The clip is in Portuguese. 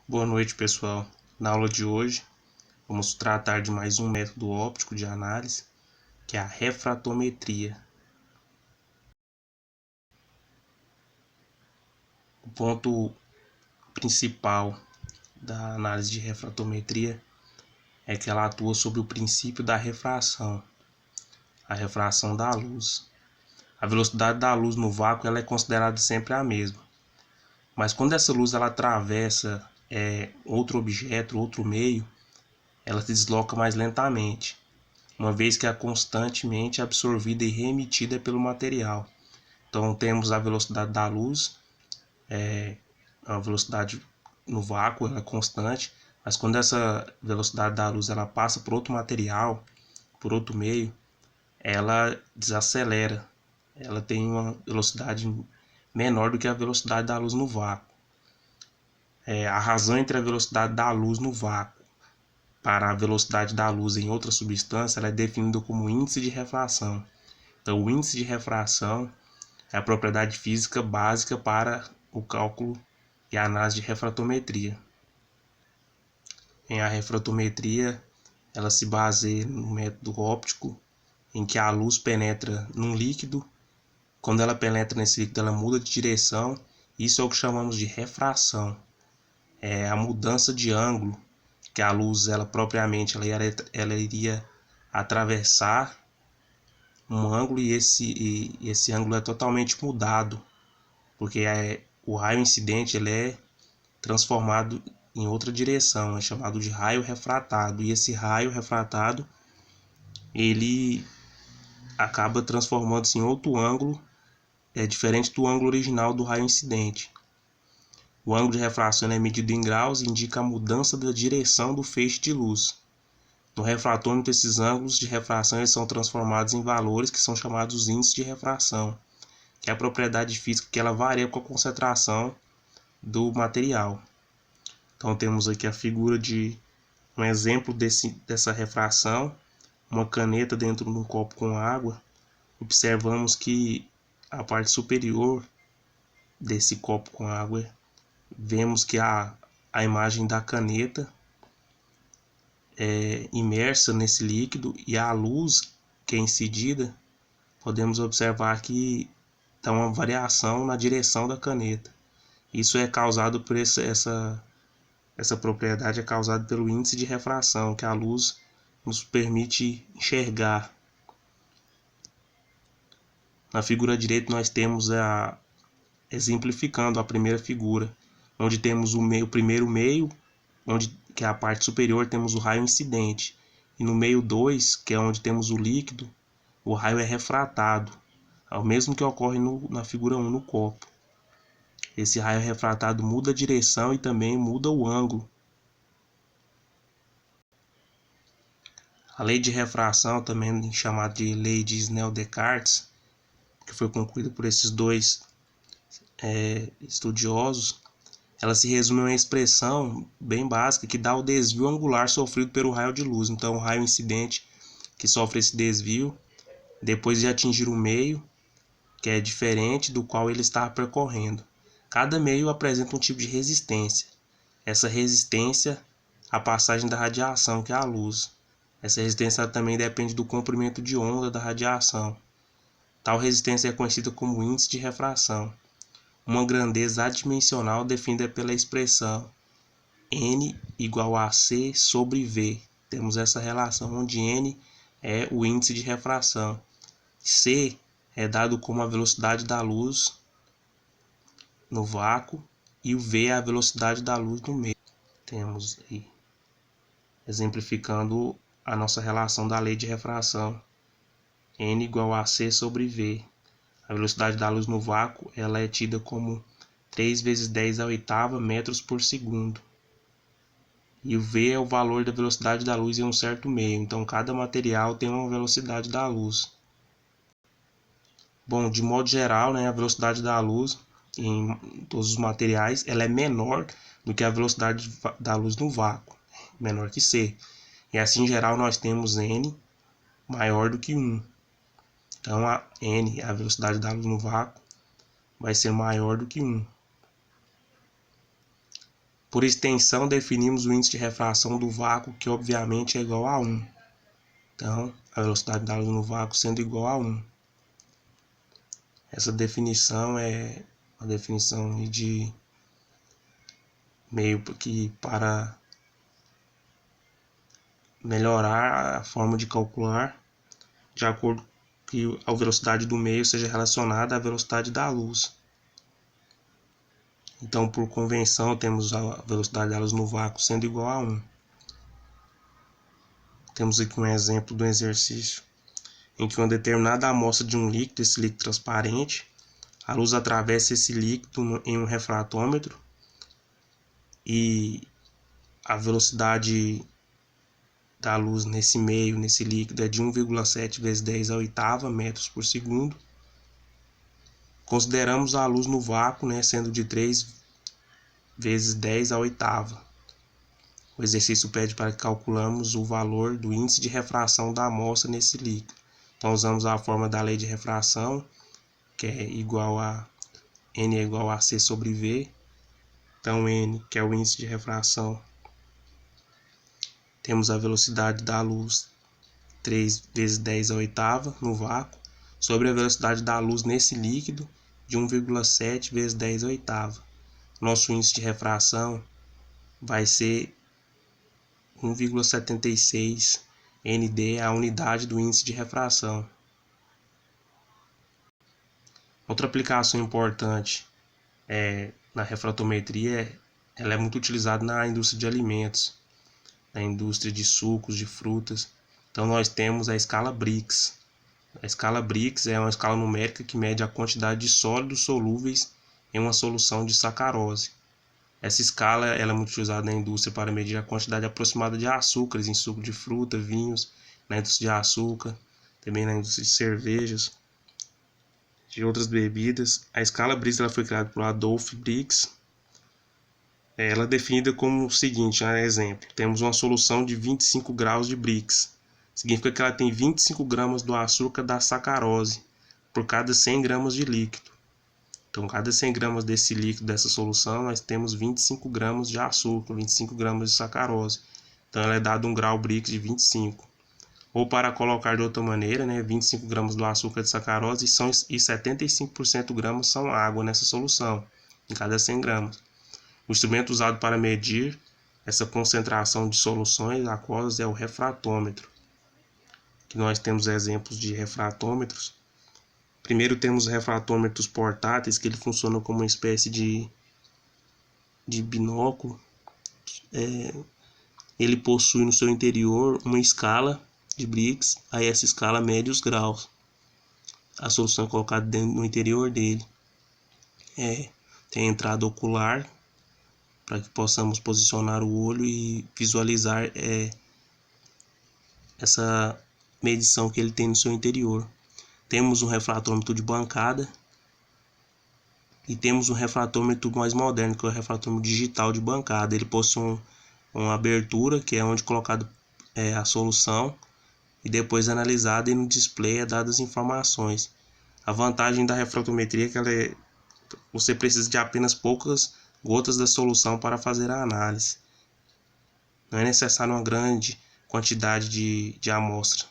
Boa noite, pessoal. Na aula de hoje, vamos tratar de mais um método óptico de análise, que é a refratometria. O ponto principal da análise de refratometria é que ela atua sobre o princípio da refração, a refração da luz. A velocidade da luz no vácuo ela é considerada sempre a mesma, mas quando essa luz ela atravessa outro objeto, outro meio, ela se desloca mais lentamente, uma vez que é constantemente absorvida e reemitida pelo material. Então temos a velocidade da luz, a velocidade no vácuo ela é constante, mas quando essa velocidade da luz ela passa por outro material, por outro meio, ela desacelera, ela tem uma velocidade menor do que a velocidade da luz no vácuo. A razão entre a velocidade da luz no vácuo para a velocidade da luz em outra substância ela é definida como índice de refração. Então, o índice de refração é a propriedade física básica para o cálculo e a análise de refratometria. A refratometria ela se baseia no método óptico, em que a luz penetra num líquido. Quando ela penetra nesse líquido, ela muda de direção. Isso é o que chamamos de refração. É a mudança de ângulo que a luz, ela propriamente, ela iria atravessar um ângulo e esse ângulo é totalmente mudado, porque o raio incidente ele é transformado em outra direção, é chamado de raio refratado, e esse raio refratado ele acaba transformando-se em outro ângulo, diferente do ângulo original do raio incidente. O ângulo de refração é medido em graus e indica a mudança da direção do feixe de luz. No refratômetro, esses ângulos de refração eles são transformados em valores que são chamados índices de refração, que é a propriedade física que ela varia com a concentração do material. Então temos aqui a figura de um exemplo dessa refração, uma caneta dentro de um copo com água. Observamos que a parte superior desse copo com água, vemos que a imagem da caneta é imersa nesse líquido e a luz que é incidida, podemos observar que dá uma variação na direção da caneta. Isso é causado por essa propriedade é causada pelo índice de refração que a luz nos permite enxergar. Na figura direita nós temos exemplificando a primeira figura, onde temos o primeiro meio, que é a parte superior, temos o raio incidente, e no meio 2, que é onde temos o líquido, o raio é refratado, ao mesmo que ocorre na figura 1 no copo. Esse raio refratado muda a direção e também muda o ângulo. A lei de refração, também chamada de lei de Snell-Descartes, que foi concluída por esses dois estudiosos, ela se resume a uma expressão bem básica que dá o desvio angular sofrido pelo raio de luz. Então, o raio incidente que sofre esse desvio, depois de atingir o meio, que é diferente do qual ele está percorrendo. Cada meio apresenta um tipo de resistência. Essa resistência, a passagem da radiação, que é a luz. Essa resistência também depende do comprimento de onda da radiação. Tal resistência é conhecida como índice de refração, uma grandeza adimensional definida pela expressão N igual a C sobre V. Temos essa relação onde N é o índice de refração. C é dado como a velocidade da luz no vácuo e o V é a velocidade da luz no meio. Temos aí, exemplificando a nossa relação da lei de refração, N igual a C sobre V. A velocidade da luz no vácuo ela é tida como 3 vezes 10 a oitava metros por segundo. E o V é o valor da velocidade da luz em um certo meio. Então, cada material tem uma velocidade da luz. Bom, de modo geral, a velocidade da luz em todos os materiais ela é menor do que a velocidade da luz no vácuo, menor que C. E assim, em geral, nós temos N maior do que 1. Então, a N, a velocidade da luz no vácuo, vai ser maior do que 1. Por extensão, definimos o índice de refração do vácuo, que obviamente é igual a 1. Então, a velocidade da luz no vácuo sendo igual a 1. Essa definição é uma definição de meio que para melhorar a forma de calcular de acordo que a velocidade do meio seja relacionada à velocidade da luz. Então, por convenção, temos a velocidade da luz no vácuo sendo igual a 1. Temos aqui um exemplo do exercício em que uma determinada amostra de um líquido, esse líquido transparente, a luz atravessa esse líquido em um refratômetro e a velocidade da luz nesse meio, nesse líquido, é de 1,7 vezes 10 a oitava metros por segundo. Consideramos a luz no vácuo, sendo de 3 vezes 10 a oitava. O exercício pede para que calculamos o valor do índice de refração da amostra nesse líquido. Então usamos a fórmula da lei de refração, que é igual a N é igual a C sobre V. Então N, que é o índice de refração, temos a velocidade da luz 3 vezes 10 a oitava no vácuo, sobre a velocidade da luz nesse líquido de 1,7 vezes 10 a oitava. Nosso índice de refração vai ser 1,76 ND, a unidade do índice de refração. Outra aplicação importante na refratometria, ela é muito utilizada na indústria de alimentos, na indústria de sucos, de frutas. Então nós temos a escala Brix. A escala Brix é uma escala numérica que mede a quantidade de sólidos solúveis em uma solução de sacarose. Essa escala ela é muito utilizada na indústria para medir a quantidade aproximada de açúcares em suco de fruta, vinhos, na indústria de açúcar, também na indústria de cervejas, de outras bebidas. A escala Brix ela foi criada por Adolf Brix. Ela é definida como o seguinte, exemplo, temos uma solução de 25 graus de Brix. Significa que ela tem 25 gramas do açúcar da sacarose por cada 100 gramas de líquido. Então, cada 100 gramas desse líquido, dessa solução, nós temos 25 gramas de açúcar, 25 gramas de sacarose. Então, ela é dada um grau Brix de 25. Ou para colocar de outra maneira, 25 gramas do açúcar de sacarose e 75% gramas são água nessa solução, em cada 100 gramas. O instrumento usado para medir essa concentração de soluções aquosas é o refratômetro. Aqui nós temos exemplos de refratômetros. Primeiro temos refratômetros portáteis, que ele funciona como uma espécie de binóculo. Ele possui no seu interior uma escala de Brix, aí essa escala mede os graus. A solução é colocada no interior dele. Tem a entrada ocular, para que possamos posicionar o olho e visualizar essa medição que ele tem no seu interior. Temos um refratômetro de bancada e temos um refratômetro mais moderno, que é o refratômetro digital de bancada. Ele possui uma abertura, que é onde colocado a solução e depois analisada, e no display é dadas informações. A vantagem da refratometria é que você precisa de apenas poucas gotas da solução para fazer a análise. Não é necessário uma grande quantidade de amostra.